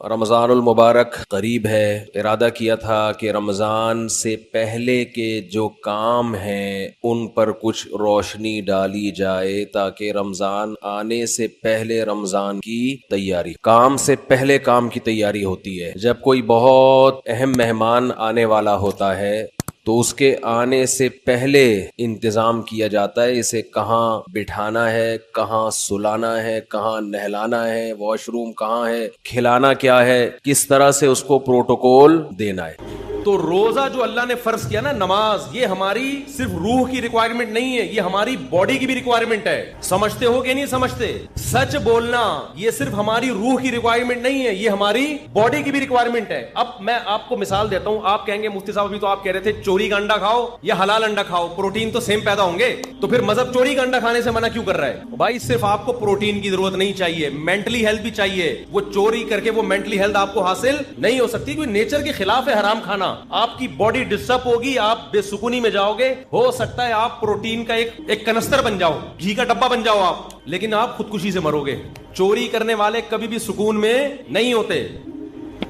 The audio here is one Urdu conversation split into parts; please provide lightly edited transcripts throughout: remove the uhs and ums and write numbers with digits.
رمضان المبارک قریب ہے. ارادہ کیا تھا کہ رمضان سے پہلے کے جو کام ہیں ان پر کچھ روشنی ڈالی جائے تاکہ رمضان آنے سے پہلے رمضان کی تیاری، کام سے پہلے کام کی تیاری ہوتی ہے. جب کوئی بہت اہم مہمان آنے والا ہوتا ہے تو اس کے آنے سے پہلے انتظام کیا جاتا ہے، اسے کہاں بٹھانا ہے، کہاں سلانا ہے، کہاں نہلانا ہے، واش روم کہاں ہے، کھلانا کیا ہے، کس طرح سے اس کو پروٹوکول دینا ہے. تو روزہ جو اللہ نے فرض کیا نا، نماز، یہ ہماری صرف روح کی ریکوائرمنٹ نہیں ہے، یہ ہماری باڈی کی بھی ریکوائرمنٹ ہے. سمجھتے ہو کہ نہیں سمجھتے؟ سچ بولنا یہ صرف ہماری روح کی ریکوائرمنٹ نہیں ہے، یہ ہماری باڈی کی بھی ریکوائرمنٹ ہے. اب میں آپ کو مثال دیتا ہوں. آپ کہیں گے مفتی صاحب ابھی تو آپ کہہ رہے تھے چوری کا انڈا کھاؤ یا حلال انڈا کھاؤ، پروٹین تو سیم پیدا ہوں گے، تو پھر مذہب چوری کا انڈا کھانے سے منع کیوں کر رہا ہے؟ بھائی صرف آپ کو پروٹین کی ضرورت نہیں چاہیے، مینٹلی ہیلتھ بھی چاہیے. وہ چوری کر کے وہ مینٹلی ہیلتھ آپ کو حاصل نہیں ہو سکتی، کوئی نیچر کے خلاف ہے حرام کھانا. آپ کی باڈی ڈسٹرب ہوگی، آپ بے سکونی میں جاؤ گے. ہو سکتا ہے آپ پروٹین کا ایک کنستر بن جاؤ، گھی کا ڈبہ بن جاؤ آپ، لیکن آپ خودکشی سے مرو گے. چوری کرنے والے کبھی بھی سکون میں نہیں ہوتے.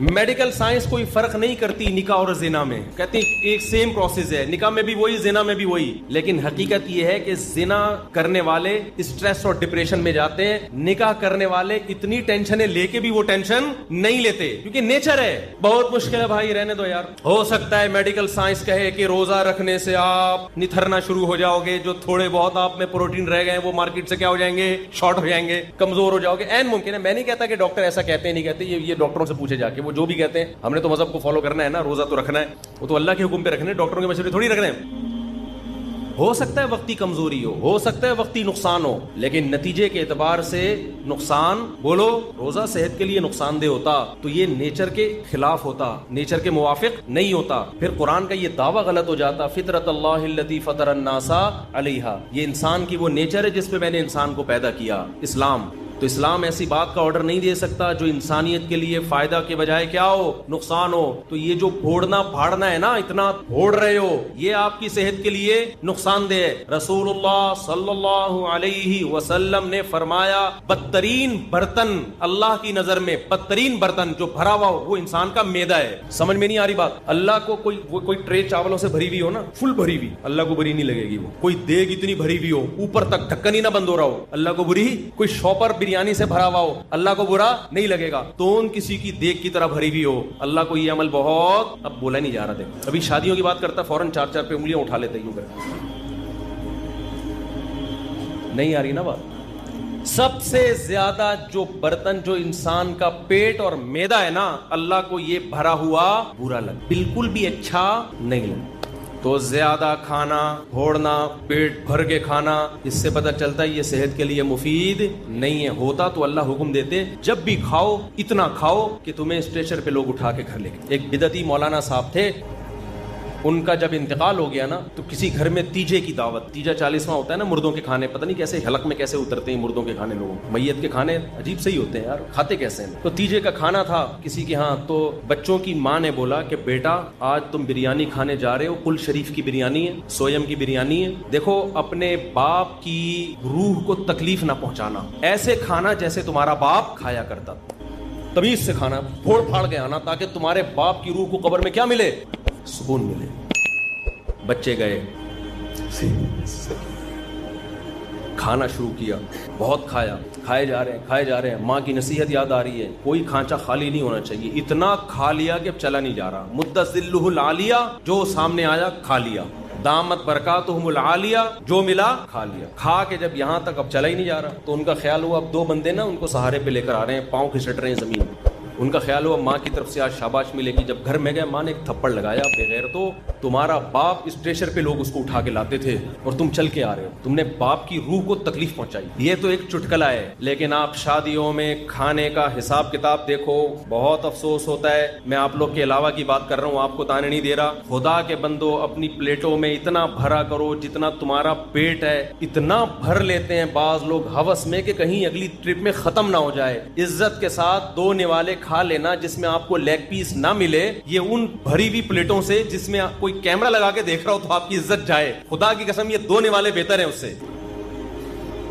میڈیکل سائنس کوئی فرق نہیں کرتی نکاح اور زنا میں، کہتے ہیں ایک سیم پروسیس ہے، نکاح میں بھی وہی، زنا میں بھی وہی. لیکن حقیقت یہ ہے کہ زنا کرنے والے اسٹریس اور ڈپریشن میں جاتے ہیں، نکاح کرنے والے اتنی ٹینشنیں لے کے بھی وہ ٹینشن نہیں لیتے، کیونکہ نیچر ہے. بہت مشکل ہے بھائی، رہنے دو یار. ہو سکتا ہے میڈیکل سائنس کہے کہ روزہ رکھنے سے آپ نتھرنا شروع ہو جاؤ گے، جو تھوڑے بہت آپ میں پروٹین رہ گئے وہ مارکیٹ سے کیا ہو جائیں گے، شارٹ ہو جائیں گے، کمزور ہو جاؤ گے. این ممکن ہے. میں نہیں کہتا کہ ڈاکٹر ایسا کہتے ہیں نہیں کہتے، یہ ڈاکٹروں سے پوچھے جا کے، وہ جو بھی کہتے ہیں. ہم نے تو مذہب کو فالو کرنا ہے نا، روزہ تو رکھنا ہے، وہ تو اللہ کے حکم پہ رکھنے، ڈاکٹروں کے مشورے تھوڑی رکھنے. ہو سکتا ہے وقتی کمزوری ہو سکتا ہے وقتی نقصان ہو، لیکن نتیجے کے اعتبار سے نقصان، بولو روزہ صحت کے لیے نقصان دہ ہوتا تو یہ نیچر کے خلاف ہوتا، نیچر کے موافق نہیں ہوتا. پھر قرآن کا یہ دعویٰ غلط ہو جاتا، فطرت اللہ التی فطر الناس علیہا، یہ انسان کی وہ نیچر ہے جس پہ میں نے انسان کو پیدا کیا، اسلام. تو اسلام ایسی بات کا آرڈر نہیں دے سکتا جو انسانیت کے لیے فائدہ کے بجائے کیا ہو، نقصان ہو. تو یہ جو پھوڑنا پھاڑنا ہے نا، اتنا پھوڑ رہے ہو، یہ آپ کی صحت کے لیے نقصان دہ ہے. رسول اللہ صلی اللہ علیہ وسلم نے فرمایا بدترین برتن اللہ کی نظر میں، بدترین برتن جو بھرا ہوا ہو وہ انسان کا معدہ ہے. سمجھ میں نہیں آ رہی بات؟ اللہ کو کوئی ٹرے چاولوں سے بھری ہوئی ہو نا، فل بھری ہوئی، اللہ کو بری نہیں لگے گی. وہ کوئی دیگ اتنی بھری ہوئی ہو، اوپر تک ڈھکن ہی نہ بند ہو رہا ہو، اللہ کو بری. کوئی شاپر بریانی سے بھرا ہوا ہو، اللہ کو برا نہیں لگے گا. تون کسی کی دیگ کی طرح بھری ہوئی ہو، اللہ کو یہ عمل بہت، اب بولا نہیں جا رہا تھا. ابھی شادیوں کی بات کرتا فوراً چار چار پہ انگلیاں اٹھا لیتے، یوں کر. نہیں آ رہی نا بات؟ سب سے زیادہ جو برتن جو انسان کا پیٹ اور معدہ ہے نا، اللہ کو یہ بھرا ہوا برا لگ، بالکل بھی اچھا نہیں لگا. تو زیادہ کھانا، پھوڑنا، پیٹ بھر کے کھانا، اس سے پتہ چلتا ہے یہ صحت کے لیے مفید نہیں ہے. ہوتا تو اللہ حکم دیتے جب بھی کھاؤ اتنا کھاؤ کہ تمہیں اسٹریچر پہ لوگ اٹھا کے گھر لے گئے. ایک بدعتی مولانا صاحب تھے، ان کا جب انتقال ہو گیا نا تو کسی گھر میں تیجے کی دعوت، تیجا 40واں ہوتا ہے نا، مردوں کے کھانے، پتہ نہیں کیسے حلق میں کیسے اترتے ہیں مردوں کے کھانے. لوگوں میت کے کھانے عجیب سے ہی ہوتے ہیں یار، کھاتے کیسے ہیں. تو تیجے کا کھانا تھا کسی کے ہاں، تو بچوں کی ماں نے بولا کہ بیٹا آج تم بریانی کھانے جا رہے ہو، کل شریف کی بریانی ہے، سویم کی بریانی ہے، دیکھو اپنے باپ کی روح کو تکلیف نہ پہنچانا، ایسے کھانا جیسے تمہارا باپ کھایا کرتا، تمیز سے کھانا، پھوڑ پھاڑ کے آنا، تاکہ تمہارے باپ کی روح کو قبر میں کیا ملے، سکون ملے. بچے گئے، کھانا شروع کیا، بہت کھایا، کھائے جا رہے ہیں. ماں کی نصیحت یاد آ رہی ہے، کوئی کھانچا خالی نہیں ہونا چاہیے. اتنا کھا لیا کہ اب چلا نہیں جا رہا. مدت ذلہ العالیہ، جو سامنے آیا کھا لیا. دامت برکاتہم العالیہ، جو ملا کھا لیا. کھا کے جب یہاں تک اب چلا ہی نہیں جا رہا تو ان کا خیال ہوا اب دو بندے نا ان کو سہارے پہ لے کر آ رہے ہیں، پاؤں کھسٹ رہے ہیں زمین. ان کا خیال ہوا ماں کی طرف سے آج شاباش ملے گی. جب گھر میں گئے ماں نے ایک تھپڑ لگایا، بغیر تو تمہارا باپ اسٹریچر پہ لوگ اس کو اٹھا کے لاتے تھے اور تم چل کے آ رہے ہو، تم نے باپ کی روح کو تکلیف پہنچائی. یہ تو ایک چٹکلا ہے، لیکن آپ شادیوں میں کھانے کا حساب کتاب دیکھو، بہت افسوس ہوتا ہے. میں آپ لوگ کے علاوہ کی بات کر رہا ہوں، آپ کو تانے نہیں دے رہا. خدا کے بندو اپنی پلیٹوں میں اتنا بھرا کرو جتنا تمہارا پیٹ ہے. اتنا بھر لیتے ہیں بعض لوگ ہوس میں کہ کہیں اگلی ٹرپ میں ختم نہ ہو جائے. عزت کے ساتھ دو نوالے کھا لینا جس میں آپ کو لیگ پیس نہ ملے، یہ ان بھری ہوئی پلیٹوں سے جس میں کوئی کیمرہ لگا کے دیکھ رہا ہو تو آپ کی عزت جائے. خدا کی قسم یہ دو نوالے بہتر ہیں اس سے.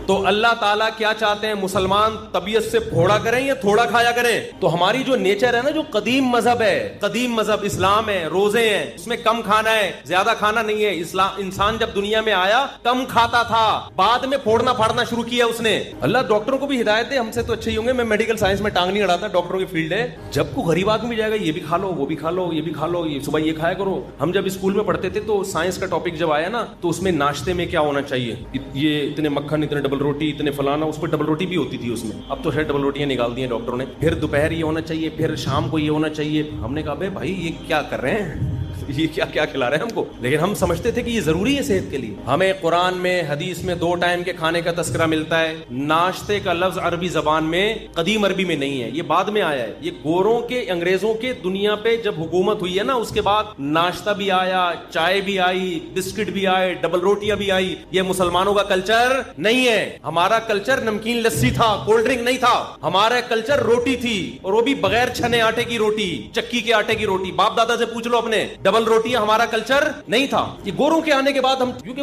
تو اللہ تعالیٰ کیا چاہتے ہیں؟ مسلمان طبیعت سے پھوڑا کریں یا تھوڑا کھایا کریں؟ تو ہماری جو نیچر ہے نا، جو قدیم مذہب ہے، قدیم مذہب اسلام ہے، روزے ہیں، اس میں کم کھانا ہے، زیادہ کھانا نہیں ہے. انسان جب دنیا میں آیا کم کھاتا تھا، بعد میں پھوڑنا پھاڑنا شروع کیا اس نے. اللہ ڈاکٹروں کو بھی ہدایت دے، ہم سے تو اچھے ہی ہوں گے. میں میڈیکل سائنس میں ٹانگ نہیں اڑاتا، ڈاکٹروں کی فیلڈ ہے. جب کو غریب آدمی جائے گا یہ بھی کھا لو، وہ بھی کھا لو، یہ بھی کھا لو، یہ صبح یہ کھایا کرو. ہم جب اسکول میں پڑھتے تھے تو سائنس کا ٹاپک جب آیا نا تو اس میں ناشتے میں کیا ہونا چاہیے، یہ اتنے مکھن، اتنے ڈبل روٹی، اتنے فلانا، اس پہ ڈبل روٹی بھی ہوتی تھی اس میں. اب تو شاید ڈبل روٹیاں نکال دی ہیں ڈاکٹروں نے. پھر دوپہر یہ ہونا چاہیے، پھر شام کو یہ ہونا چاہیے. ہم نے کہا بھائی یہ کیا کر رہے ہیں، یہ کیا کھلا رہے ہیں ہم کو؟ لیکن ہم سمجھتے تھے کہ یہ ضروری ہے صحت کے لیے. ہمیں قرآن میں، حدیث میں 2 ٹائم کے کھانے کا تذکرہ ملتا ہے. ناشتے کا لفظ عربی زبان میں، قدیم عربی میں نہیں ہے، یہ بعد میں آیا ہے. یہ گوروں کے، انگریزوں کے دنیا پہ جب حکومت ہوئی ہے نا، اس کے بعد ناشتہ بھی آیا، چائے بھی آئی، بسکٹ بھی آئے، ڈبل روٹیاں بھی آئی. یہ مسلمانوں کا کلچر نہیں ہے. ہمارا کلچر نمکین لسی تھا، کولڈ ڈرنک نہیں تھا. ہمارا کلچر روٹی تھی، اور وہ بھی بغیر چھنے آٹے کی روٹی، چکی کے آٹے کی روٹی. باپ دادا سے پوچھ لو اپنے، ڈبل روٹیاں ہمارا کلچر نہیں تھا. یہ گوروں کے آنے کے بعد کیونکہ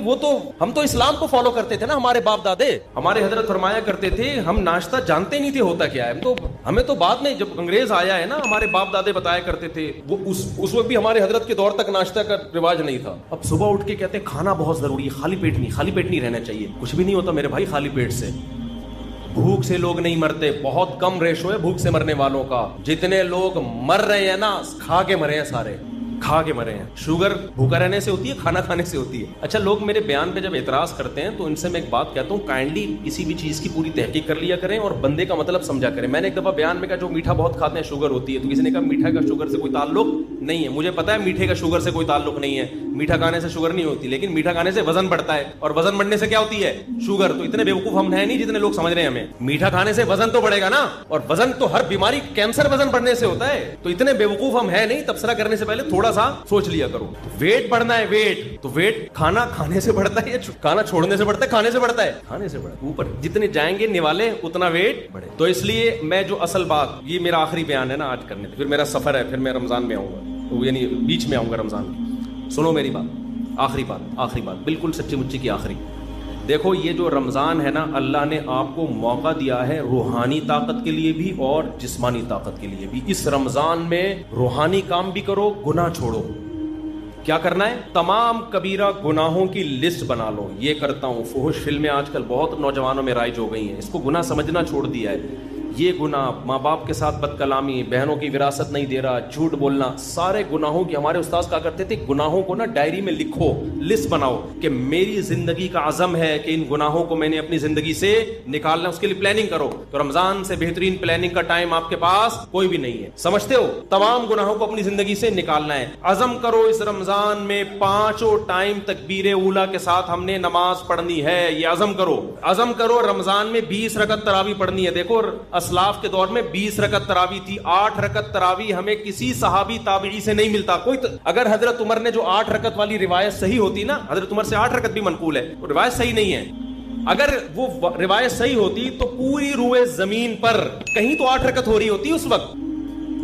ہم تو اسلام کو فالو کرتے تھے نا. ہمارے باپ دادے، ہمارے حضرت فرمایا کرتے تھے، ہم ناشتہ جانتے نہیں تھے ہوتا کیا ہے. ہمیں تو بعد میں جب انگریز آیا ہے نا، ہمارے باپ دادے بتایا کرتے تھے. وہ اس وقت بھی ہمارے حضرت کے دور تک ناشتہ کا رواج نہیں تھا. اب صبح اٹھ کے کہتے ہیں کھانا بہت ضروری ہے، خالی پیٹ نہیں رہنا چاہیے. کچھ بھی نہیں ہوتا میرے بھائی خالی پیٹ سے. بھوک سے لوگ نہیں مرتے، بہت کم ریشو ہے بھوک سے مرنے والوں کا. جتنے لوگ مر رہے ہیں نا، کھا کے مرے ہیں، سارے کھا کے مرے ہیں. شوگر بھوکا رہنے سے ہوتی ہے، کھانا کھانے سے ہوتی ہے. اچھا، لوگ میرے بیان پہ جب اعتراض کرتے ہیں تو ان سے میں ایک بات کہتا ہوں، کائنڈلی کسی بھی چیز کی پوری تحقیق کر لیا کریں اور بندے کا مطلب سمجھا کریں. میں نے ایک دفعہ بیان میں کہا جو میٹھا بہت کھاتے ہیں شوگر ہوتی ہے، تو کسی نے کہا میٹھا کا شوگر سے کوئی تعلق نہیں ہے. مجھے پتا ہے میٹھے کا شوگر سے کوئی تعلق نہیں ہے، میٹھا کھانے سے شوگر نہیں ہوتی، لیکن میٹھا کھانے سے وزن بڑھتا ہے، اور وزن بڑھنے سے کیا ہوتی ہے؟ شوگر. تو اتنے بیوقوف ہم ہیں نہیں جتنے لوگ سمجھ رہے ہیں. ہمیں میٹھا کھانے سے وزن تو بڑھے گا نا، اور وزن تو ہر بیماری، کینسر وزن بڑھنے سے ہوتا ہے. تو اتنے بیوقوف ہم ہیں نہیں. تبصرہ کرنے سے پہلے تھوڑا سا سوچ لیا کرو. ویٹ بڑھنا ہے، ویٹ تو ویٹ کھانا کھانے سے بڑھتا ہے یا کھانا چھوڑنے سے بڑھتا ہے؟ کھانے سے بڑھتا ہے، کھانے سے بڑھتا ہے. اوپر جتنے جائیں گے نوالے اتنا ویٹ بڑھے. تو اس لیے میں جو اصل بات، یہ میرا آخری بیان ہے نا آج کرنے، پھر میرا سفر ہے، پھر میں رمضان میں آؤں گا، یعنی بیچ میں آؤں گا رمضان کی. سنو میری بات، آخری بات بالکل سچی مچی کی آخری. دیکھو یہ جو رمضان ہے نا، اللہ نے آپ کو موقع دیا ہے روحانی طاقت کے لیے بھی اور جسمانی طاقت کے لیے بھی. اس رمضان میں روحانی کام بھی کرو، گناہ چھوڑو. کیا کرنا ہے؟ تمام کبیرہ گناہوں کی لسٹ بنا لو. یہ کرتا ہوں. فحش فلمیں آج کل بہت نوجوانوں میں رائج ہو گئی ہیں، اس کو گناہ سمجھنا چھوڑ دیا ہے. یہ گناہ، ماں باپ کے ساتھ بد کلامی، بہنوں کی وراثت نہیں دے رہا، جھوٹ بولنا، سارے گناہوں کی. ہمارے استاذ کہا کرتے تھے گناہوں کو نا ڈائری میں لکھو، لسٹ بناؤ کہ میری زندگی کا عزم ہے کہ ان گناہوں کو میں نے اپنی زندگی سے نکالنا. اس کے لیے پلاننگ کرو. تو رمضان سے بہترین پلاننگ کا ٹائم آپ کے پاس کوئی بھی نہیں ہے. سمجھتے ہو؟ تمام گناہوں کو اپنی زندگی سے نکالنا ہے. عزم کرو اس رمضان میں 5 ٹائم تکبیر اولیٰ کے ساتھ ہم نے نماز پڑھنی ہے. یہ عزم کرو. عزم کرو رمضان میں 20 رکعت تراویح پڑھنی ہے. دیکھو اسلاف کے دور میں 20 رکعت تراویح تھی. 8 رکعت تراویح ہمیں کسی صحابی تابعی سے نہیں ملتا. کوئی اگر حضرت عمر نے جو 8 رکعت والی روایت صحیح ہوتی نا، حضرت عمر سے 8 رکعت بھی منقول ہے، وہ روایت صحیح نہیں ہے. اگر وہ روایت صحیح ہوتی تو پوری روئے زمین پر کہیں تو 8 رکعت ہو رہی ہوتی. اس وقت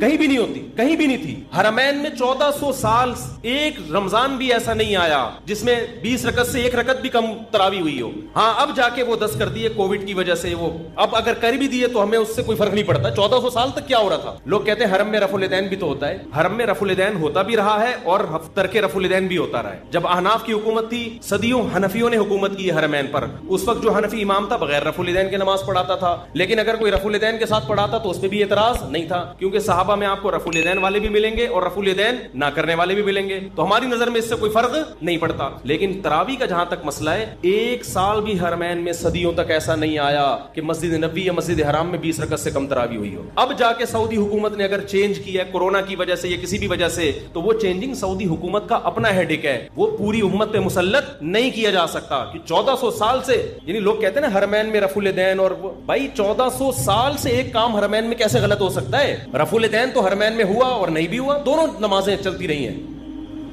کہیں بھی نہیں ہوتی، کہیں بھی نہیں تھی. حرمین میں 1400 سال ایک رمضان بھی ایسا نہیں آیا جس میں 20 رکعت سے 1 رکعت بھی کم تراویح ہوئی ہو. ہاں اب جا کے وہ 10 کر دیے کووڈ کی وجہ سے. وہ اب اگر کر بھی دیے تو ہمیں اس سے کوئی فرق نہیں پڑتا. 1400 سال تک کیا ہو رہا تھا؟ لوگ کہتے ہیں حرم میں رفع الیدین بھی تو ہوتا ہے. حرم میں رفع الیدین ہوتا بھی رہا ہے اور ترک رفع الیدین بھی ہوتا رہا ہے. جب احناف کی حکومت تھی، صدیوں حنفیوں نے حکومت کی حرمین پر. اس وقت جو حنفی امام تھا بغیر رفع الیدین کے نماز پڑھاتا تھا، لیکن اگر کوئی رفع الیدین کے ساتھ پڑھاتا تو اس پہ بھی اعتراض نہیں تھا، کیونکہ صحابہ میں آپ کو رفع الیدین والے بھی ملیں گے اور رفع الیدین نہ کرنے والے بھی ملیں گے. تو ہماری نظر میں اس سے کوئی فرق نہیں پڑتا. لیکن تراویح کا جہاں تک مسئلہ ہے، 1 سال بھی حرمین میں صدیوں تک ایسا نہیں آیا کہ مسجد نبوی یا مسجد حرام میں 20 رکعت سے کم تراویح ہوئی ہو. اب جا کے سعودی حکومت نے اگر چینج کیا ہے کورونا کی وجہ سے یا کسی بھی وجہ سے، تو وہ چینجنگ سعودی حکومت کا اپنا ہیڈک ہے. وہ پوری امت پہ مسلط نہیں کیا جا سکتا کہ 1400 سال سے، یعنی لوگ کہتے ہیں نا حرمین میں رفع الیدین، اور بھائی 1400 سال سے ایک کام حرمین میں کیسے غلط ہو سکتا ہے؟ رفع الیدین تو حرمین میں ہوا اور نہیں بھی ہوا، دونوں نمازیں چلتی رہی ہیں.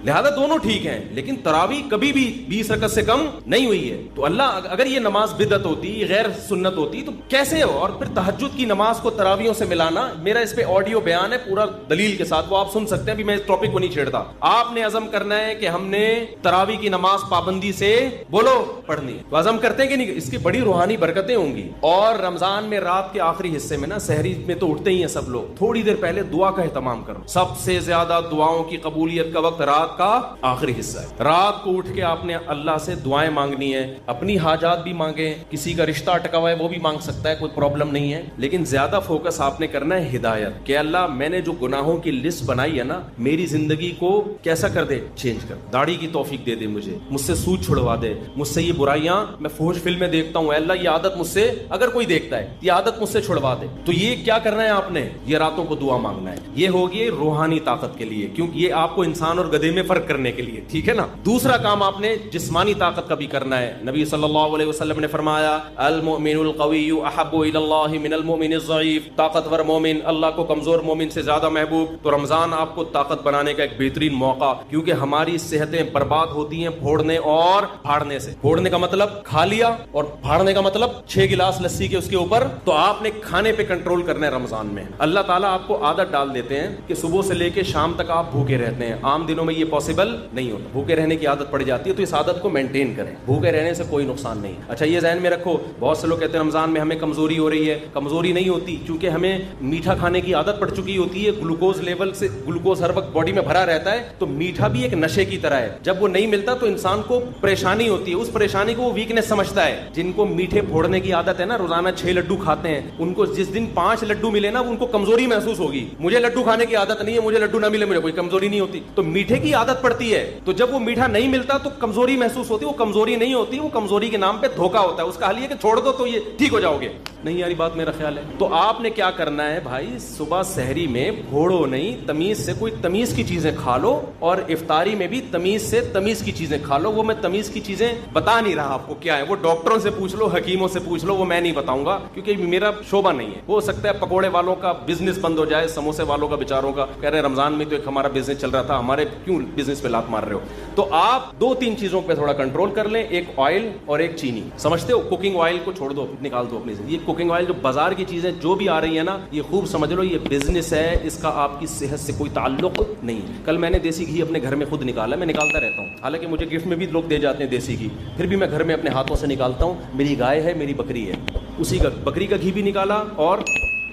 لہذا دونوں ٹھیک ہیں, لیکن تراویح کبھی بھی 20 رکعت سے کم نہیں ہوئی ہے. تو اللہ اگر یہ نماز بدعت ہوتی, غیر سنت ہوتی تو کیسے ہو؟ اور پھر تہجد کی نماز کو تراویحوں سے ملانا, میرا اس پہ آڈیو بیان ہے پورا دلیل کے ساتھ, وہ آپ سن سکتے ہیں. ابھی میں اس ٹاپک کو نہیں چھیڑتا. آپ نے عزم کرنا ہے کہ ہم نے تراویح کی نماز پابندی سے بولو پڑھنی ہے, تو عزم کرتے ہیں کہ نہیں؟ اس کی بڑی روحانی برکتیں ہوں گی. اور رمضان میں رات کے آخری حصے میں نا, سحری میں تو اٹھتے ہی ہیں سب لوگ, تھوڑی دیر پہلے دعا کا اہتمام کرو. سب سے زیادہ دعاؤں کی قبولیت کا وقت رات کا آخری حصہ ہے. رات کو اٹھ کے آپ نے اللہ سے دعائیں مانگنی ہے. اپنی حاجات بھی مانگیں, کسی کا رشتہ اٹکا ہوا ہے وہ بھی مانگ سکتا ہے, کوئی پرابلم نہیں ہے. لیکن زیادہ فوکس آپ نے کرنا ہے ہدایت, کہ اللہ میں نے جو گناہوں کی لسٹ بنائی ہے نا, میری زندگی کو کیسا کر دے, چینج کر. داڑھی کی توفیق دے دے مجھے, مجھ سے سود چھڑوا دے, مجھ سے یہ برائیاں, میں فحش فلمیں دیکھتا ہوں, اے اللہ یہ عادت مجھ سے, اگر کوئی دیکھتا ہے یہ عادت مجھ سے چھڑوا دے. تو یہ کیا کرنا ہے آپ نے, یہ راتوں کو دعا مانگنا ہے. یہ ہوگی روحانی طاقت کے لیے, کیونکہ یہ آپ کو انسان اور گدھے میں فرق کرنے کے لیے, ٹھیک ہے نا. دوسرا کام آپ نے جسمانی طاقت کا بھی کرنا ہے. نبی صلی اللہ علیہ وسلم نے فرمایا, المؤمن القوی احب الی اللہ من المؤمن الضعیف, طاقتور مومن اللہ کو کمزور مومن سے زیادہ محبوب. تو رمضان آپ کو طاقت بنانے کا ایک بہترین موقع, کیونکہ ہماری صحتیں برباد ہوتی ہیں پھوڑنے اور پھاڑنے سے. پھوڑنے کا مطلب کھا لیا, اور پھاڑنے کا مطلب 6 گلاس لسی کے اس کے اوپر. تو آپ نے کھانے پہ کنٹرول کرنا ہے رمضان میں. اللہ تعالیٰ آپ کو عادت ڈال دیتے ہیں کہ صبح سے لے کے شام تک آپ بھوکے رہتے ہیں. عام دنوں میں یہ پاسبل نہیں ہوتا, بھوکے رہنے کی عادت پڑ جاتی ہے. تو اس عادت کو مینٹین کریں, بھوکے رہنے سے کوئی نقصان نہیں. اچھا یہ ذہن میں رکھو, بہت سے لوگ کہتے ہیں رمضان میں ہمیں کمزوری ہو رہی ہے. کمزوری نہیں ہوتی, چونکہ ہمیں میٹھا کھانے کی عادت پڑ چکی ہوتی ہے. گلوکوز لیول سے, گلوکوز ہر وقت باڈی میں بھرا رہتا ہے, تو میٹھا بھی ایک نشے کی طرح ہے. جب وہ نہیں ملتا تو انسان کو پریشانی ہوتی ہے, اس پریشانی کو وہ ویکنس سمجھتا ہے. جن کو میٹھے پھوڑنے کی عادت ہے نا, روزانہ 6 لڈو کھاتے ہیں, ان کو جس دن 5 لڈو ملے نا, ان کو کمزوری محسوس ہوگی. مجھے لڈو کھانے کی عادت نہیں ہے, مجھے لڈو نہ ملے مجھے کوئی کمزوری نہیں ہوتی. تو میٹھے کی عادت پڑتی ہے, تو جب وہ میٹھا نہیں ملتا تو کمزوری محسوس ہوتی ہے. وہ کمزوری نہیں ہوتی, وہ کمزوری کے نام پہ دھوکا ہوتا ہے. اس کا حل یہ کہ چھوڑ دو تو یہ ٹھیک ہو جاؤ گے. نہیں یاری بات میرا خیال ہے. تو آپ نے کیا کرنا ہے بھائی, صبح سحری میں پھوڑو نہیں, تمیز سے کوئی تمیز کی چیزیں کھا لو, اور افطاری میں بھی تمیز سے تمیز کی چیزیں کھا لو. وہ میں تمیز کی چیزیں بتا نہیں رہا آپ کو کیا ہے, وہ ڈاکٹروں سے پوچھ لو, حکیموں سے پوچھ لو, وہ میں نہیں بتاؤں گا کیونکہ میرا شعبہ نہیں ہے. ہو سکتا ہے پکوڑے والوں کا بزنس بند ہو جائے, سموسے والوں کا بیچاروں کا, کہہ رہے رمضان میں تو ایک ہمارا بزنس چل رہا تھا, ہمارے کیوں بزنس پہ لات مار رہے ہو. تو آپ 2-3 چیزوں پہ تھوڑا کنٹرول کر لیں, ایک آئل اور ایک چینی. سمجھتے ہو, کوکنگ آئل کو چھوڑ دو, نکال دو اپنی سے. یہ کوکنگ آئل جو بازار کی چیزیں جو بھی آ رہی ہیں نا, یہ خوب سمجھ لو یہ بزنس ہے, اس کا آپ کی صحت سے کوئی تعلق نہیں. کل میں نے دیسی گھی اپنے گھر میں خود نکالا, میں نکالتا رہتا ہوں, حالانکہ مجھے گفٹ میں بھی لوگ دے جاتے ہیں دیسی گھی, پھر بھی میں گھر میں اپنے ہاتھوں سے نکالتا ہوں. میری گائے ہے, میری بکری ہے, اسی کا بکری کا گھی بھی نکالا اور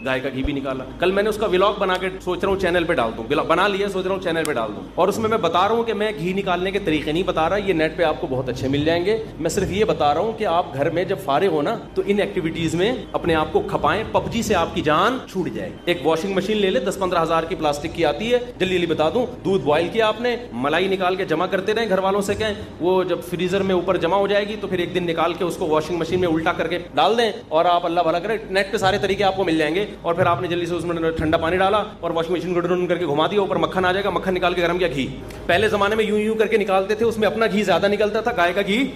گائے کا گھی بھی نکالا. کل میں نے اس کا ولاگ بنا کے سوچ رہا ہوں چینل پہ ڈال دوں, بنا لیا, سوچ رہا ہوں چینل پہ ڈال دوں. اور اس میں بتا رہا ہوں کہ میں گھی نکالنے کے طریقے نہیں بتا رہا, یہ نیٹ پہ آپ کو بہت اچھے مل جائیں گے. میں صرف یہ بتا رہا ہوں کہ آپ گھر میں جب فارغ ہو نا, تو ان ایکٹیویٹیز میں اپنے آپ کو کھپائیں. PUBG سے آپ کی جان چھوٹ جائے. ایک واشنگ مشین لے لے, 10-15 ہزار کی پلاسٹک کی آتی ہے, جلدی جلدی بتا دوں. دودھ بوائل کیا آپ نے, ملائی نکال کے جمع کرتے رہیں, گھر والوں سے کہیں, وہ جب فریزر میں اوپر جمع ہو جائے گی تو پھر ایک دن نکال کے اس کو واشنگ مشین میں الٹا کر کے ڈال دیں, اور آپ اللہ بھلا کرے, نیٹ پہ سارے طریقے آپ کو مل جائیں گے. اور پھر آپ نے جلدی سے اس میں ٹھنڈا پانی ڈالا اور واشنگ مشین کو ڈرون کر کے گھما دیا, اوپر مکھن آ جائے گا, مکھن نکال کے گرم کیا گھی. پہلے زمانے میں یوں کر کے نکالتے تھے, اس میں اپنا گھی زیادہ نکلتا تھا, گائے کا گھی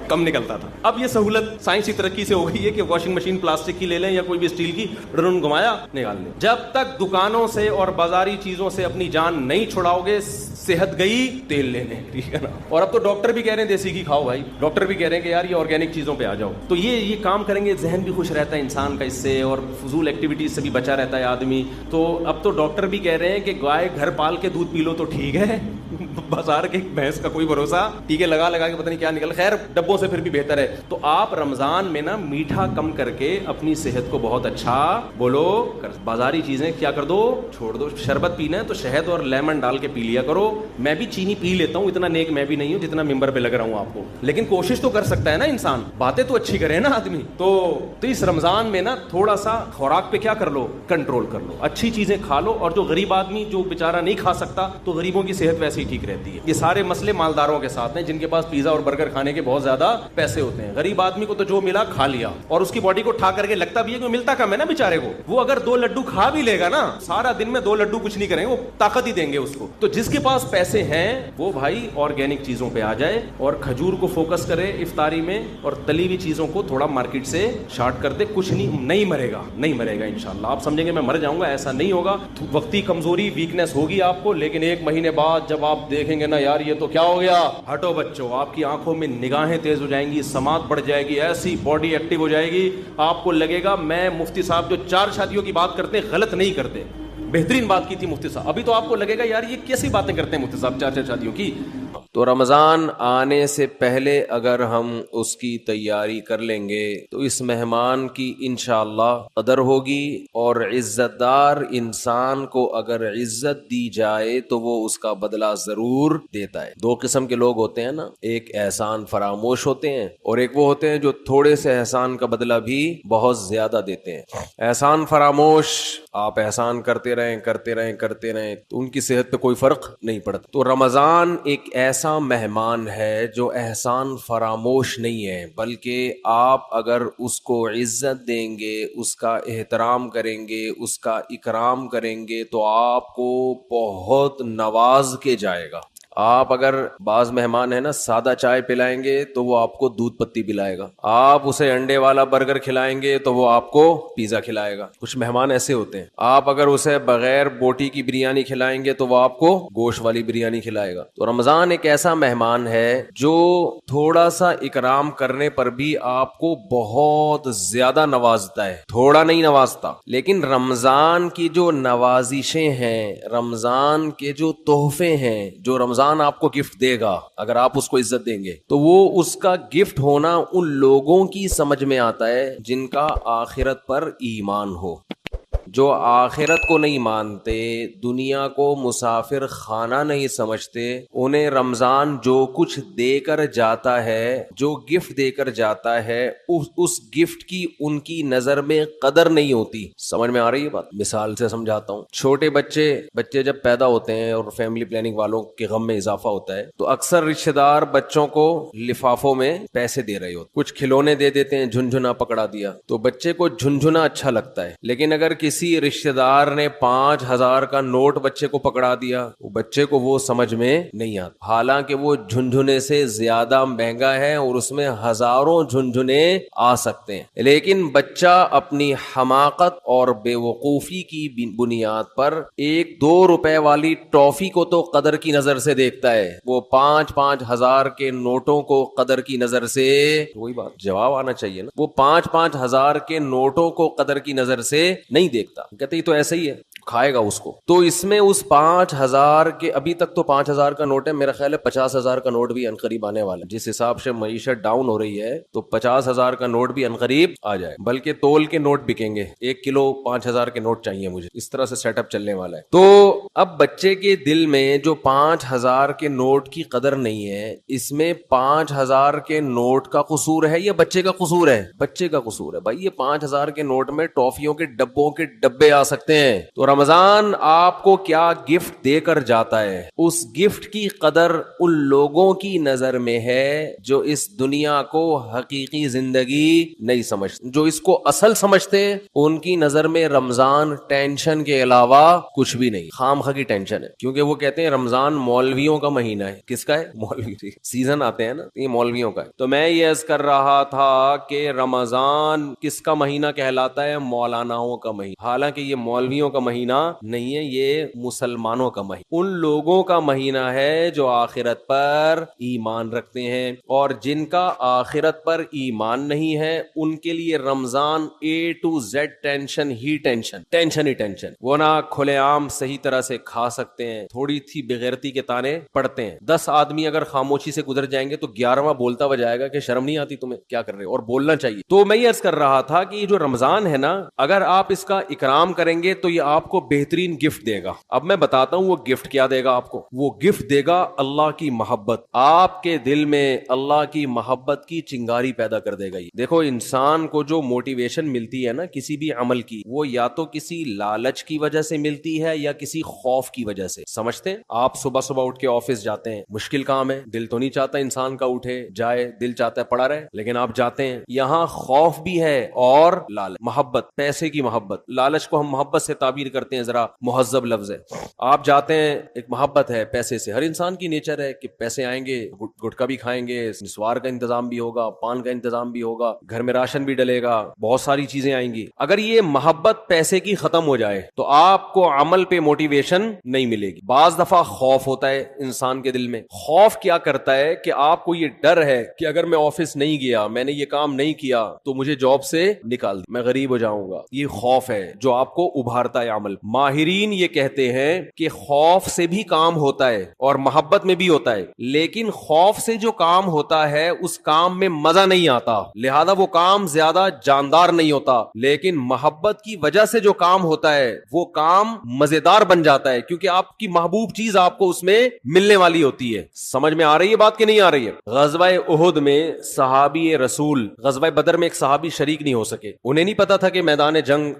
کم نکلتا تھا. اب یہ سہولت سائنسی ترقی سے ہو گئی ہے کہ واشنگ مشین پلاسٹک کی لے لیں یا کوئی بھی اسٹیل کی, ڈرون گھمایا نکال لیں. جب تک دکانوں سے اور بازاری چیزوں سے اپنی جان نہیں چھڑاؤ گے, صحت گئی تیل لینے, ٹھیک ہے نا. اور اب تو ڈاکٹر بھی کہہ رہے ہیں دیسی گھی کھاؤ بھائی, ڈاکٹر بھی کہہ رہے ہیں کہ یار یہ آرگینک چیزوں پہ آ جاؤ. تو یہ کام کریں گے, ذہن بھی خوش رہتا ہے انسان کا اس سے, اور فضول ایکٹیویٹیز سے بھی بچا رہتا ہے آدمی. تو اب تو ڈاکٹر بھی کہہ رہے ہیں کہ گائے گھر پال کے دودھ پی لو تو ٹھیک ہے, بازار کے بھینس کا کوئی بھروسہ, ٹیکے لگا کے پتہ نہیں کیا نکل, خیر ڈبوں سے پھر بھی بہتر ہے. تو آپ رمضان میں نا میٹھا کم کر کے اپنی صحت کو بہت اچھا بولو, بازاری چیزیں کیا کر دو, چھوڑ دو. شربت پینا ہے تو شہد اور لیمن ڈال کے پی لیا کرو. میں بھی چینی پی لیتا ہوں, اتنا نیک میں بھی نہیں ہوں جتنا ممبر پہ لگ رہا ہوں آپ کو, لیکن کوشش تو کر سکتا ہے نا انسان, باتیں تو اچھی کرے نا آدمی. تو اس رمضان میں نا تھوڑا سا خوراک پہ کیا کر لو, کنٹرول کر لو, اچھی چیزیں کھا لو. اور جو غریب آدمی جو بیچارہ نہیں کھا سکتا, تو غریبوں کی صحت ویسے ہی ٹھیک رہتی ہے. یہ سارے مسئلے مالداروں کے ساتھ ہیں, جن کے پاس پیزا اور برگر کھانے کے بہت زیادہ پیسے ہوتے ہیں. غریب آدمی کو تو جو ملا کھا لیا, اور اس کی باڈی کو ٹھا کر کے لگتا بھی ہے کہ ملتا کم ہے نا بیچارے کو. وہ اگر 2 لڈو کھا بھی لے گا نا, سارا دن میں 2 لڈو کچھ نہیں کریں گے, وہ طاقت ہی دیں گے اس کو. تو جس کے پاس پیسے ہیں وہ بھائی آرگینک چیزوں پہ آ جائے, اور کھجور کو فوکس کرے افطاری میں, اور تلی ہوئی چیزوں کو تھوڑا مارکیٹ سے شارٹ کر دے. کچھ نہیں مرے گا انشاءاللہ. آپ سمجھیں گے میں مر جاؤں گا, ایسا نہیں ہوگا. وقتی کمزوری ویکنس ہوگی آپ کو, لیکن 1 مہینے بعد جب آپ دیکھ دیکھیں گے نا یار یہ تو کیا ہو گیا, ہٹو بچوں, آپ کی آنکھوں میں نگاہیں تیز ہو جائیں گی, سماعت بڑھ جائے گی, ایسی باڈی ایکٹیو ہو جائے گی, آپ کو لگے گا میں مفتی صاحب جو 4 شادیوں کی بات کرتے ہیں غلط نہیں کرتے, بہترین بات کی تھی مفتی صاحب. ابھی تو آپ کو لگے گا یار یہ کیسی باتیں کرتے ہیں مفتی صاحب 4 شادیوں کی. تو رمضان آنے سے پہلے اگر ہم اس کی تیاری کر لیں گے تو اس مہمان کی انشاءاللہ قدر ہوگی, اور عزت دار انسان کو اگر عزت دی جائے تو وہ اس کا بدلہ ضرور دیتا ہے. 2 قسم کے لوگ ہوتے ہیں نا, ایک احسان فراموش ہوتے ہیں اور ایک وہ ہوتے ہیں جو تھوڑے سے احسان کا بدلہ بھی بہت زیادہ دیتے ہیں. احسان فراموش, آپ احسان کرتے رہیں تو ان کی صحت پہ کوئی فرق نہیں پڑتا. تو رمضان ایک ایسا مہمان ہے جو احسان فراموش نہیں ہے, بلکہ آپ اگر اس کو عزت دیں گے, اس کا احترام کریں گے, اس کا اکرام کریں گے تو آپ کو بہت نواز کے جائے گا. آپ اگر بعض مہمان ہے نا سادہ چائے پلائیں گے تو وہ آپ کو دودھ پتی پلائے گا, آپ اسے انڈے والا برگر کھلائیں گے تو وہ آپ کو پیزا کھلائے گا. کچھ مہمان ایسے ہوتے ہیں, آپ اگر اسے بغیر بوٹی کی بریانی کھلائیں گے تو وہ آپ کو گوشت والی بریانی کھلائے گا. تو رمضان ایک ایسا مہمان ہے جو تھوڑا سا اکرام کرنے پر بھی آپ کو بہت زیادہ نوازتا ہے, تھوڑا نہیں نوازتا. لیکن رمضان کی جو نوازشیں ہیں, رمضان کے جو تحفے ہیں, جو رمضان آپ کو گفٹ دے گا اگر آپ اس کو عزت دیں گے, تو وہ اس کا گفٹ ہونا ان لوگوں کی سمجھ میں آتا ہے جن کا آخرت پر ایمان ہو. جو آخرت کو نہیں مانتے, دنیا کو مسافر خانہ نہیں سمجھتے, انہیں رمضان جو کچھ دے کر جاتا ہے, جو گفٹ دے کر جاتا ہے, اس گفٹ کی ان کی نظر میں قدر نہیں ہوتی. سمجھ میں آ رہی ہے بات؟ مثال سے سمجھاتا ہوں. چھوٹے بچے جب پیدا ہوتے ہیں اور فیملی پلاننگ والوں کے غم میں اضافہ ہوتا ہے تو اکثر رشتہ دار بچوں کو لفافوں میں پیسے دے رہے ہوتے, کچھ کھلونے دے دیتے ہیں, جھنجھنا پکڑا دیا تو بچے کو جھنجھنا اچھا لگتا ہے. لیکن اگر کسی رشتہ دار نے 5,000 کا نوٹ بچے کو پکڑا دیا, وہ بچے کو وہ سمجھ میں نہیں آتا, حالانکہ وہ جھنجھنے سے زیادہ مہنگا ہے اور اس میں ہزاروں جھنجھنے آ سکتے ہیں. لیکن بچہ اپنی حماقت اور بے وقوفی کی بنیاد پر 1-2 روپے والی ٹافی کو تو قدر کی نظر سے دیکھتا ہے, وہ 5-5 ہزار کے نوٹوں کو قدر کی نظر سے, وہی بات جواب آنا چاہیے نا, وہ 5-5 ہزار کے نوٹوں کو قدر کی نظر سے نہیں دیکھتا. کہتے ہی تو ایسا ہی ہے, کھائے گا اس کو. تو اس میں اس 5,000 کے, ابھی تک تو 5,000 کا نوٹ ہے, میرا خیال ہے 50,000 کا نوٹ بھی عنقریب آنے والا ہے. جس حساب سے معیشت ڈاؤن ہو رہی ہے تو 50,000 کا نوٹ بھی عنقریب آ جائے, بلکہ تول کے نوٹ بکیں گے. 1 کلو 5,000 کے نوٹ چاہیے مجھے, اس طرح سے سیٹ اپ چلنے والا ہے. تو اب بچے کے دل میں جو 5,000 کے نوٹ کی قدر نہیں ہے, اس میں 5,000 کے نوٹ کا قصور ہے یا بچے کا قصور ہے؟ بچے کا قصور ہے بھائی. یہ 5,000 کے نوٹ میں ٹافیوں کے ڈبوں کے ڈبے آ سکتے ہیں. تو رمضان آپ کو کیا گفٹ دے کر جاتا ہے, اس گفٹ کی قدر ان لوگوں کی نظر میں ہے جو اس دنیا کو حقیقی زندگی نہیں سمجھتے. جو اس کو اصل سمجھتے ان کی نظر میں رمضان ٹینشن کے علاوہ کچھ بھی نہیں, خام خواہ کی ٹینشن ہے. کیونکہ وہ کہتے ہیں رمضان مولویوں کا مہینہ ہے. کس کا ہے؟ مولوی سیزن آتے ہیں نا, یہ مولویوں کا ہے. تو میں یہ عرض کر رہا تھا کہ رمضان کس کا مہینہ کہلاتا ہے؟ مولاناؤں کا مہینہ. حالانکہ یہ مولویوں کا مہینہ نہیں ہے, یہ مسلمانوں کا مہینہ, ان لوگوں کا مہینہ ہے جو آخرت پر ایمان رکھتے ہیں. اور جن کا آخرت پر ایمان نہیں ہے ان کے لیے رمضان A to Z tension he tension. وہ نہ کھلے عام صحیح طرح سے کھا سکتے ہیں, تھوڑی تھی بغیرتی کے تانے پڑتے ہیں. 10 آدمی اگر خاموشی سے گزر جائیں گے تو 11واں بولتا ہوا جائے گا کہ شرم نہیں آتی تمہیں, کیا کر رہے ہو, اور بولنا چاہیے. تو میں یہ عرض کر رہا تھا کہ یہ جو رمضان ہے نا, اگر آپ اس کا اکرام کریں گے تو یہ آپ کو بہترین گفٹ دے گا. اب میں بتاتا ہوں وہ گفٹ کیا دے گا آپ کو. وہ گفٹ دے گا اللہ کی محبت. آپ کے دل میں اللہ کی محبت کی چنگاری پیدا کر دے گا. یہ دیکھو, انسان کو جو موٹیویشن ملتی ہے نا کسی بھی عمل کی, وہ یا تو کسی لالچ کی وجہ سے ملتی ہے یا کسی خوف کی وجہ سے. سمجھتے ہیں آپ صبح اٹھ کے آفس جاتے ہیں, مشکل کام ہے, دل تو نہیں چاہتا انسان کا اٹھے جائے, دل چاہتا ہے پڑا رہے, لیکن آپ جاتے ہیں. یہاں خوف بھی ہے اور لالچ, محبت, پیسے کی محبت. لالچ کو ہم محبت سے تعبیر کرتے ہیں, ذرا مہذب لفظ ہے. آپ جاتے ہیں, ایک محبت ہے پیسے سے, ہر انسان کی نیچر ہے کہ پیسے آئیں گے, گٹکا بھی کھائیں گے, نسوار کا انتظام بھی ہوگا, پان کا انتظام بھی ہوگا, گھر میں راشن بھی ڈلے گا, بہت ساری چیزیں آئیں گی. اگر یہ محبت پیسے کی ختم ہو جائے تو آپ کو عمل پہ موٹیویشن ٹینشن نہیں ملے گی. بعض دفعہ خوف ہوتا ہے انسان کے دل میں. خوف کیا کرتا ہے کہ آپ کو یہ ڈر ہے کہ اگر میں آفس نہیں گیا, میں نے یہ کام نہیں کیا تو مجھے جاب سے نکال دیں, میں غریب ہو جاؤں گا. یہ خوف ہے جو آپ کو ابھارتا ہے عمل. ماہرین یہ کہتے ہیں کہ خوف سے بھی کام ہوتا ہے اور محبت میں بھی ہوتا ہے, لیکن خوف سے جو کام ہوتا ہے اس کام میں مزہ نہیں آتا, لہذا وہ کام زیادہ جاندار نہیں ہوتا. لیکن محبت کی وجہ سے جو کام ہوتا ہے وہ کام مزیدار بن جاتا ہے, کیونکہ آپ کی محبوب چیز آپ کو اس میں ملنے والی ہوتی ہے. سمجھ میں آ رہی ہے بات کہ نہیں آ رہی ہے؟ غزوہ احد میں صحابی رسول, غزوہ بدر میں ایک صحابی شریک نہیں ہو سکے. انہیں نہیں پتا تھا کہ میدان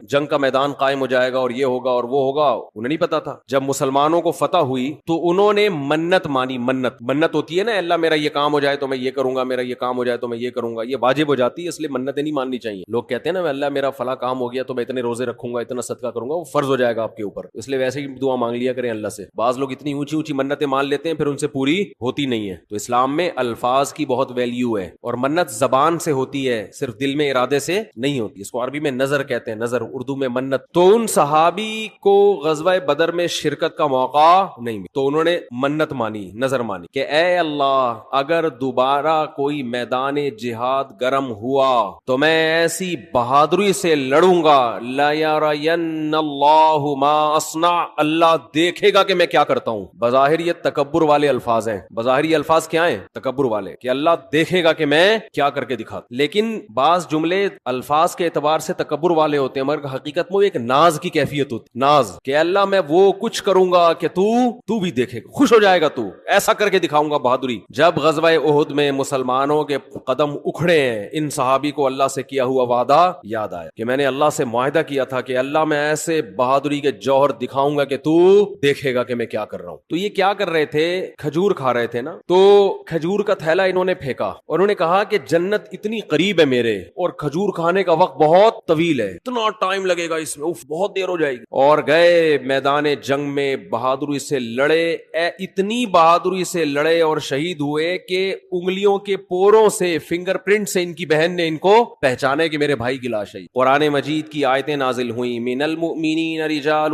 جنگ کا میدان قائم ہو جائے گا اور یہ ہوگا اور وہ ہوگا, انہیں نہیں پتا تھا. جب مسلمانوں کو فتح ہوئی تو انہوں نے منت مانی. منت ہوتی ہے نا, اللہ میرا یہ کام ہو جائے تو میں یہ کروں گا, میرا یہ کام ہو جائے تو میں یہ کروں گا. یہ واجب ہو جاتی ہے, اس لیے منتیں نہیں ماننی چاہیے. لوگ کہتے ہیں نا اللہ میرا فلاں کام ہو گیا تو میں اتنے روزے رکھوں گا, اتنا صدقہ کروں گا, وہ فرض ہو جائے گا آپ کے اوپر, اس لیے ویسے ہی دعا مانگ لیا کریں اللہ سے. بعض لوگ اتنی اونچی اونچی منتیں مان لیتے ہیں پھر ان سے پوری ہوتی نہیں ہے. تو اسلام میں الفاظ کی بہت ویلیو ہے, اور منت زبان سے ہوتی ہے, صرف دل میں ارادے سے نہیں ہوتی. اس کو عربی میں نظر کہتے ہیں, نظر, اردو میں منت. تو ان صحابی کو غزوہ بدر میں شرکت کا موقع نہیں ملا تو انہوں نے منت مانی, نظر مانی کہ اے اللہ اگر دوبارہ کوئی میدان جہاد گرم ہوا تو میں ایسی بہادری سے لڑوں گا, لا یرین اللہ ما اصنع, اللہ دیکھے گا کہ میں کیا کرتا ہوں. بظاہر یہ تکبر والے الفاظ ہیں, بظاہر یہ الفاظ کیا ہیں؟ تکبر والے, کہ اللہ دیکھے گا کہ میں کیا کر کے دکھاتا. لیکن بعض جملے الفاظ کے اعتبار سے تکبر والے ہوتے ہیں مگر حقیقت میں ایک ناز کی کیفیت ہوتی, ناز, کہ اللہ میں وہ کچھ کروں گا کہ تو بھی دیکھے گا, خوش ہو جائے گا, تو ایسا کر کے دکھاؤں گا بہادری. جب غزوہ احد میں مسلمانوں کے قدم اکھڑے ہیں, ان صحابی کو اللہ سے کیا ہوا وعدہ یاد آیا کہ میں نے اللہ سے معاہدہ کیا تھا کہ اللہ میں ایسے بہادری کے جوہر دکھاؤں گا کہ تو دیکھے گا کہ میں کیا کر رہا ہوں. تو یہ کیا کر رہے تھے؟ کھجور کھا رہے تھے نا, تو کھجور کا تھیلا انہوں نے پھینکا اور انہوں نے کہا کہ جنت اتنی قریب ہے میرے اور کھجور کھانے کا وقت بہت طویل ہے, اتنا ٹائم لگے گا اس میں, بہت دیر ہو جائے گی. اور گئے میدان جنگ میں, بہادری سے لڑے, اتنی بہادری سے لڑے اور شہید ہوئے کہ انگلیوں کے پوروں سے, فنگر پرنٹ سے ان کی بہن نے ان کو پہچانے کہ میرے بھائی کی لاش ہے. قرآن مجید کی آیتیں نازل ہوئیں, من المؤمنین رجال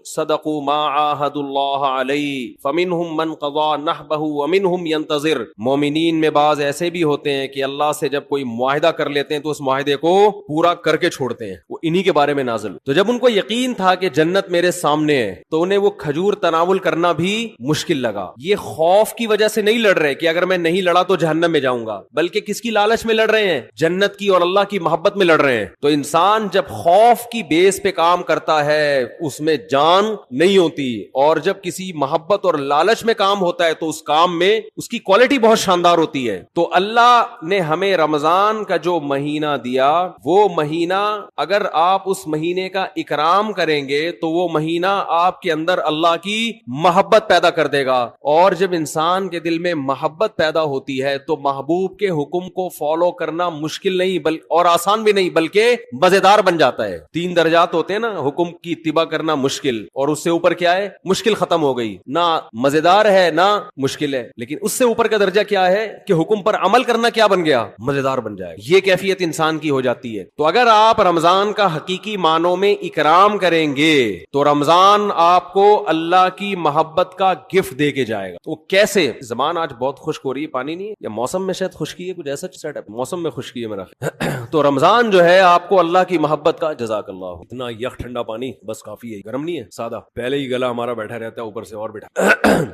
صدقوا ما عاہدوا اللہ علیہ فمنہم من قضى نحبہ ومنہم ینتظر. مومنین میں بعض ایسے بھی ہوتے ہیں کہ اللہ سے جب کوئی معاہدہ کر لیتے ہیں تو اس معاہدے کو پورا کر کے چھوڑتے ہیں, وہ انہی کے بارے میں نازل. تو جب ان کو یقین تھا کہ جنت میرے سامنے ہے تو انہیں وہ کھجور تناول کرنا بھی مشکل لگا. یہ خوف کی وجہ سے نہیں لڑ رہے کہ اگر میں نہیں لڑا تو جہنم میں جاؤں گا, بلکہ کس کی لالچ میں لڑ رہے ہیں؟ جنت کی اور اللہ کی محبت میں لڑ رہے ہیں. تو انسان جب خوف کی بیس پہ کام کرتا ہے اس میں جان نہیں ہوتی, اور جب کسی محبت اور لالچ میں کام ہوتا ہے تو اس کام میں اس کی کوالٹی بہت شاندار ہوتی ہے. تو اللہ نے ہمیں رمضان کا جو مہینہ دیا, وہ مہینہ اگر آپ اس مہینے کا اکرام کریں گے تو وہ مہینہ آپ کے اندر اللہ کی محبت پیدا کر دے گا. اور جب انسان کے دل میں محبت پیدا ہوتی ہے تو محبوب کے حکم کو فالو کرنا مشکل نہیں اور آسان بھی نہیں بلکہ مزیدار بن جاتا ہے. 3 درجات ہوتے ہیں نا, حکم کی اتباع کرنا مشکل, اور اس سے اوپر کیا ہے؟ مشکل ختم ہو گئی, نہ مزیدار ہے نہ مشکل ہے. لیکن اس سے اوپر کا درجہ کیا ہے کہ حکم پر عمل کرنا کیا بن گیا؟ مزیدار بن جائے. یہ کیفیت انسان کی ہو جاتی ہے. تو اگر آپ رمضان کا حقیقی معنوں میں اکرام کریں گے تو رمضان آپ کو اللہ کی محبت کا گفٹ دے کے جائے گا. تو کیسے؟ زبان آج بہت خشک ہو رہی ہے, پانی نہیں ہے, یا موسم میں شاید خشکی ہے, کچھ ایسا سیٹ ہے, موسم میں خشکی ہے میرا. تو رمضان جو ہے آپ کو اللہ کی محبت کا, جزاک اللہ, اتنا یک ٹھنڈا پانی بس کافی ہے, گرم نہیں ہے, سادہ, پہلے ہی گلا ہمارا بیٹھا رہتا ہے اوپر سے اور بیٹھا.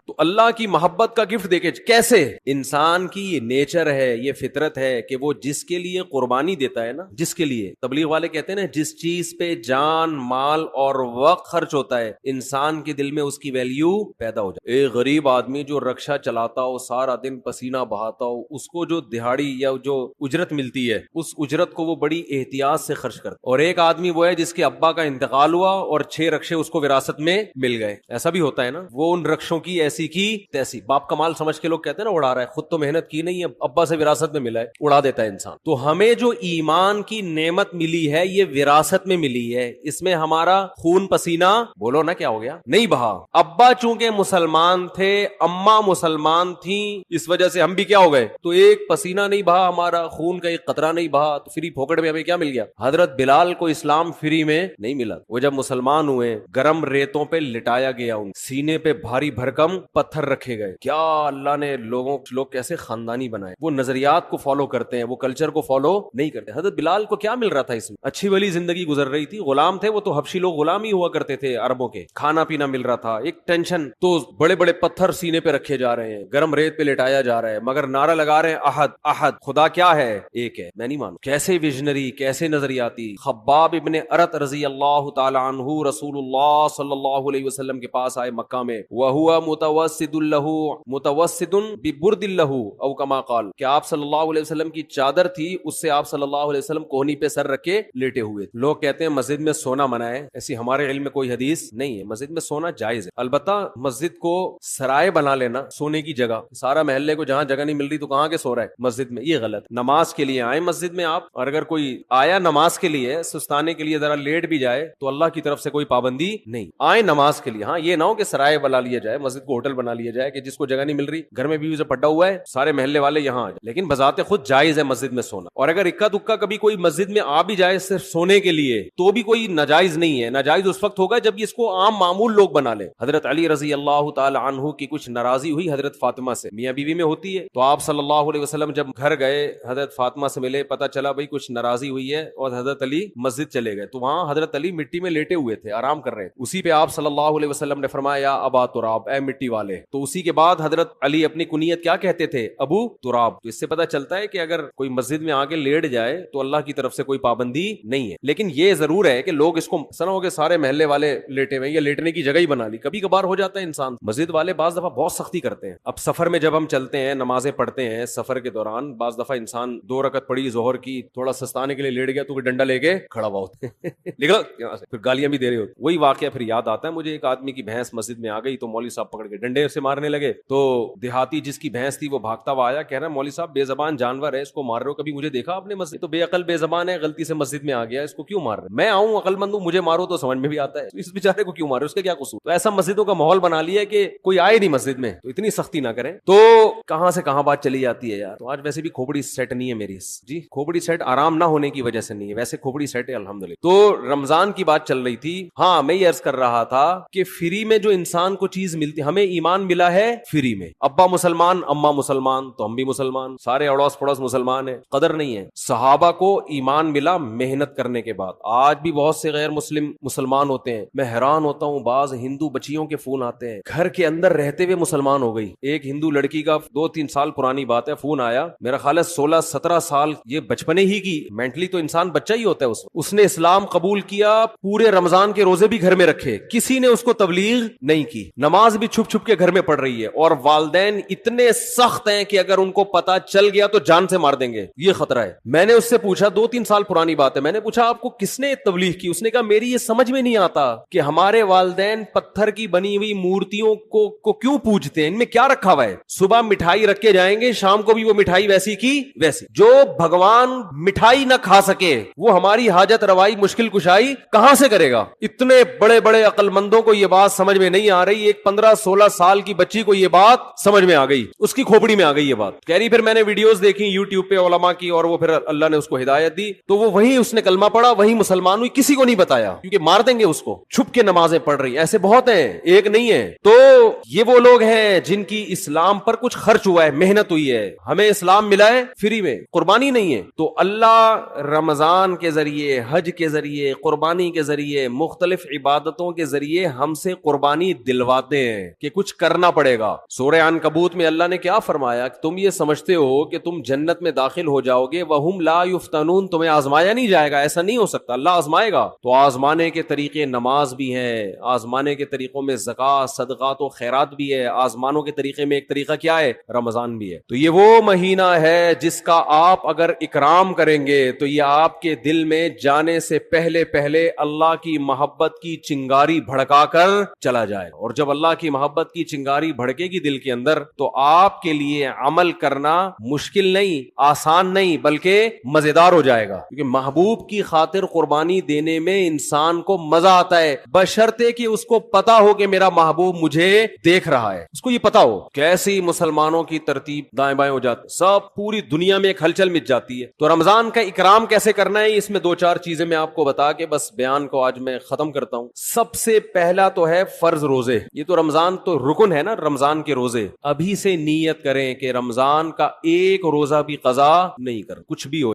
تو اللہ کی محبت کا گفٹ دے کے کیسے؟ انسان کی یہ نیچر ہے, یہ فطرت ہے کہ وہ جس کے لیے قربانی دیتا ہے نا, جس کے لیے, تبلیغ والے کہتے ہیں نا, جس چیز پہ جان, مال اور وقت خرچ ہوتا ہے انسان کے دل میں اس کی ویلیو پیدا ہو جائے. ایک غریب آدمی جو رکشہ چلاتا ہو, سارا دن پسینہ بہاتا ہو, اس کو جو دہاڑی یا جو اجرت ملتی ہے اس اجرت کو وہ بڑی احتیاط سے خرچ کرتا. اور ایک آدمی وہ ہے جس کے ابا کا انتقال ہوا اور 6 رکشے اس کو وراثت میں مل گئے. ایسا بھی ہوتا ہے نا, وہ ان رکشوں کی ایسی کی تیسی, باپ کا مال سمجھ کے لوگ کہتے ہیں نا اڑا رہا ہے, خود تو محنت کی نہیں ہے, ابا سے وراثت میں ملا ہے, اڑا دیتا ہے انسان. تو ہمیں جو ایمان کی نعمت ملی ہے یہ وراثت میں ملی ہے, اس میں ہمارا خون پسینہ, بولو نا کیا ہو گیا, نہیں بہا. ابا چونکہ مسلمان تھے, اماں مسلمان تھیں, اس وجہ سے ہم بھی کیا ہو گئے, تو ایک پسینہ نہیں بہا ہمارا, خون کا ایک قطرہ نہیں بہا, تو فری پھوکٹ میں ہمیں کیا مل گیا؟ حضرت بلال کو اسلام فری میں نہیں ملا. وہ جب مسلمان ہوئے, گرم ریتوں پہ لٹایا گیا, ان سینے پہ بھاری بھرکم پتھر رکھے گئے. کیا اللہ نے لوگ کیسے خاندانی بنائے, وہ نظریات کو فالو کرتے ہیں, وہ کلچر کو فالو نہیں کرتے. حضرت بلال کو کیا مل رہا تھا اس میں؟ اچھی والی زندگی گزر رہی تھی, غلام تھے وہ تو, حبشی لوگ غلام ہی ہوا کرتے تھے عربوں کے, کھانا پینا مل رہا تھا, ایک ٹینشن. تو بڑے بڑے پتھر سینے پہ رکھے جا رہے ہیں, گرم ریت پہ لٹایا جا رہا ہے, مگر نعرہ لگا رہے ہیں احد احد, خدا کیا ہے؟ ایک ہے, میں نہیں مانوں. کیسے ویژنری, کیسے نظریاتی. خباب ابن ارت رضی اللہ تعالی عنہ رسول اللہ صلی اللہ علیہ وسلم کے پاس آئے مکہ میں, وہو متوسد له متوسد ببرد له او کما قال, کہ آپ صلی اللہ علیہ وسلم کی چادر تھی, اس سے آپ صلی اللہ علیہ وسلم کوہنی پہ سر رکھ کے لیٹے ہوئے. لوگ کہتے ہیں مسجد میں سونا منع ہے, ایسی ہمارے علم میں کوئی حدیث نہیں ہے. مسجد میں سونا جائز ہے, البتہ مسجد کو سرائے بنا لینا سونے کی جگہ, سارا محلے کو جہاں جگہ نہیں مل رہی تو کہاں کے سو رہا ہے مسجد میں, یہ غلط. نماز کے لیے آئے مسجد میں آپ, اور اگر کوئی آیا نماز کے لیے سستانے کے لیے ذرا لیٹ بھی جائے تو اللہ کی طرف سے کوئی پابندی نہیں, آئے نماز کے لیے. ہاں یہ نہ ہو کہ سرائے بنا لیا جائے, مسجد کو ہوٹل بنا لیا جائے کہ جس کو جگہ نہیں مل رہی, گھر میں بیوی سے پڑا ہوا ہے, سارے محلے والے یہاں آ جائے. لیکن بذات خود جائز ہے مسجد میں سونا, اور اگر اکا دکا کبھی کوئی مسجد میں آ بھی جائے صرف سونے کے لیے تو بھی کوئی ناجائز نہیں ہے. ناجائز اس وقت ہوگا جب اس کو عام معمول لوگ بنا لے. حضرت علی رضی اللہ تعالی عنہ کی کچھ ناراضی ہوئی حضرت فاطمہ سے, میاں بیوی میں ہوتی ہے, تو آپ صلی اللہ علیہ وسلم جب گھر گئے حضرت فاطمہ سے ملے, پتہ چلا بھائی کچھ ناراضی ہوئی ہے, اور حضرت علی مسجد چلے گئے. تو وہاں حضرت علی مٹی میں لیٹے ہوئے تھے, آرام کر رہے تھے. اسی پہ آپ صلی اللہ علیہ وسلم نے فرمایا یا ابا تراب, اے مٹی والے. تو اسی کے بعد حضرت علی اپنی کنیت کیا کہتے تھے؟ ابو تراب. تو اس سے پتہ چلتا ہے کہ اگر کوئی مسجد میں آگے لیٹ جائے تو اللہ کی طرف سے کوئی پابندی نہیں ہے. لیکن یہ ضرور ہے کہ لوگ اس کو سنا ہو کہ سارے محلے والے لیٹے ہوئے, یا لیٹنے کی جگہ ہی بنا لی. کبھی کبھار ہو جاتا ہے انسان. مسجد والے بعض دفعہ بہت سختی کرتے ہیں. اب سفر میں جب ہم چلتے ہیں, نمازیں پڑھتے ہیں سفر کے دوران, بعض دفعہ انسان 2 رکعت پڑھی ظہر کی, تھوڑا سستانے کے لیے لیٹ گیا تو کوئی ڈنڈا لے کے کھڑا ہوا ہوتا ہے, پھر گالیاں بھی دے رہے ہوتے. وہی واقعہ پھر یاد آتا ہے مجھے, ایک آدمی کی بھینس مسجد میں آ گئی تو مولوی صاحب پکڑ کے ڈنڈے سے مارنے لگے. تو دیہاتی جس کی بھینس تھی وہ بھاگتا ہوا آیا, کہہ رہا مولوی صاحب بے زبان جانور ہے, اس کو مار رہے ہو, کبھی مجھے دیکھا آپ نے مسجد؟ تو بے عقل بے زبان ہے, غلطی سے مسجد میں آ گیا, اس کو کیوں مار رہے؟ میں آؤں عقل مند ہوں, مجھے مارو تو سمجھ میں بھی آتا ہے, اس بیچارے کو کیوں مارو, اس کا کیا قصور؟ تو ایسا مسجدوں کا ماحول بنا لیا کہ کوئی آئے نہیں مسجد میں, تو اتنی سختی نہ کریں. تو کہاں سے کہاں بات چلی جاتی ہے یار. تو آج ویسے بھی کھوپڑی سیٹ نہیں ہے میری جی, کھوپڑی سیٹ آرام نہ ہونے کی وجہ سے نہیں ہے, ویسے کھوپڑی سیٹ ہے الحمدللہ. تو رمضان کی بات چل رہی تھی. ہاں میں یہ عرض کر رہا تھا کہ فری میں جو انسان کو چیز ملتی, ہمیں ایمان ملا ہے فری میں. ابا مسلمان اماں مسلمان تو ہم بھی مسلمان, سارے اڑوس پڑوس مسلمان ہیں, قدر نہیں ہے. صحابہ کو ایمان ملا محنت کرنے کے بعد. آج بھی بہت سے غیر مسلمان ہوتے ہیں, میں حیران ہوتا ہوں, بعض ہندو بچیوں کے فون آتے ہیں, گھر کے اندر رہتے ہوئے مسلمان ہو گئی. ایک ہندو لڑکی کا 2-3 سال پرانی بات ہے, فون آیا, میرا خیال ہے 16-17 سال, یہ بچپنے ہی کی, مینٹلی تو انسان بچہ ہی ہوتا ہے. اس نے اسلام قبول کیا, پورے رمضان کے روزے بھی گھر میں رکھے, کسی نے اس کو تبلیغ نہیں کی, نماز بھی چھپ چھپ کے گھر میں پڑھ رہی ہے, اور والدین اتنے سخت ہیں کہ اگر ان کو پتا چل گیا تو جان سے مار دیں گے, یہ خطرہ ہے. میں نے اس سے پوچھا, 2-3 سال پرانی بات ہے, میں نے پوچھا آپ کو کس نے تبلیغ کی؟ اس نے کہا میری یہ سمجھ میں نہیں آتا کہ ہمارے والدین پتھر کی بنی ہوئی مورتیوں کو کیوں پوجتے ہیں, ان میں کیا رکھا ہوا ہے؟ صبح مٹھائی رکھ کے جائیں گے, شام کو بھی وہ مٹھائی ویسی کی ویسی. جو بھگوان مٹھائی نہ کھا سکے وہ ہماری حاجت روائی مشکل کشائی کہاں سے کرے گا؟ اتنے بڑے بڑے عقل مندوں کو یہ بات سمجھ میں نہیں آ رہی. ایک 15-16 سال کی بچی کو یہ بات سمجھ میں آ گئی, اس کی کھوپڑی میں آ گئی یہ بات. کہہ رہی پھر میں نے ویڈیوز دیکھی یوٹیوب پہ علماء کی, اور وہ پھر اللہ نے اس کو ہدایت دی, تو وہ وہیں اس نے کلمہ پڑھا, وہیں مسلمان ہوئی, کسی کو نہیں بتایا کیونکہ مار دیں گے اس کو. چھپ کے نمازیں پڑھ رہی, ایسے بہت ہیں, ایک نہیں ہے. تو یہ وہ لوگ ہیں جن کی اسلام پر کچھ خرچ ہوا ہے, محنت ہوئی ہے. ہمیں اسلام ملا ہے فری میں, قربانی نہیں ہے. تو اللہ رمضان کے ذریعے, حج کے ذریعے, قربانی کے ذریعے, مختلف عبادتوں کے ذریعے ہم سے قربانی دلواتے ہیں کہ کچھ کرنا پڑے گا. سورہ عنکبوت میں اللہ نے کیا فرمایا کہ تم یہ سمجھتے ہو کہ تم جنت میں داخل ہو جاؤ گے, وَهُمْ لَا يُفْتَنُونَ, تمہیں آزمایا نہیں جائے گا, ایسا نہیں ہو سکتا, اللہ آزمائے گا. تو آزمانے کے طریقے نماز بھی ہیں, آزمانے کے طریقوں میں زکوٰۃ, صدقات و خیرات بھی ہے, آزمانوں کے طریقے میں ایک طریقہ کیا ہے؟ رمضان بھی ہے. تو یہ وہ مہینہ ہے جس کا آپ اگر اکرام کریں گے تو یہ آپ کے دل میں جانے سے پہلے پہلے اللہ کی محبت کی چنگاری بھڑکا کر چلا جائے. اور جب اللہ کی محبت کی چنگاری بھڑکے گی دل کے اندر تو آپ کے لیے عمل کرنا مشکل نہیں, آسان نہیں, بلکہ مزیدار ہو جائے گا. کیونکہ محبوب کی خاطر قربانی دینے میں انسان کو مزہ آتا ہے, بشرطے کہ اس کو پتا ہو کہ میرا محبوب مجھے دیکھ رہا ہے, اس کو یہ پتا ہو. کیسی مسلمانوں کی ترتیب دائیں بائیں ہو جاتی, سب پوری دنیا میں ایک ہلچل مچ جاتی ہے. تو رمضان کا اکرام کیسے کرنا ہے, اس میں 2-4 چیزیں میں آپ کو بتا کے بس بیان کو آج میں ختم کرتا ہوں. سب سے سے پہلا تو ہے فرض روزے. یہ تو رمضان تو رکن ہے نا, رمضان کے روزے. ابھی سے نیت کریں کہ رمضان کا ایک روزہ بھی قضا نہیں کر, کچھ بھی ہو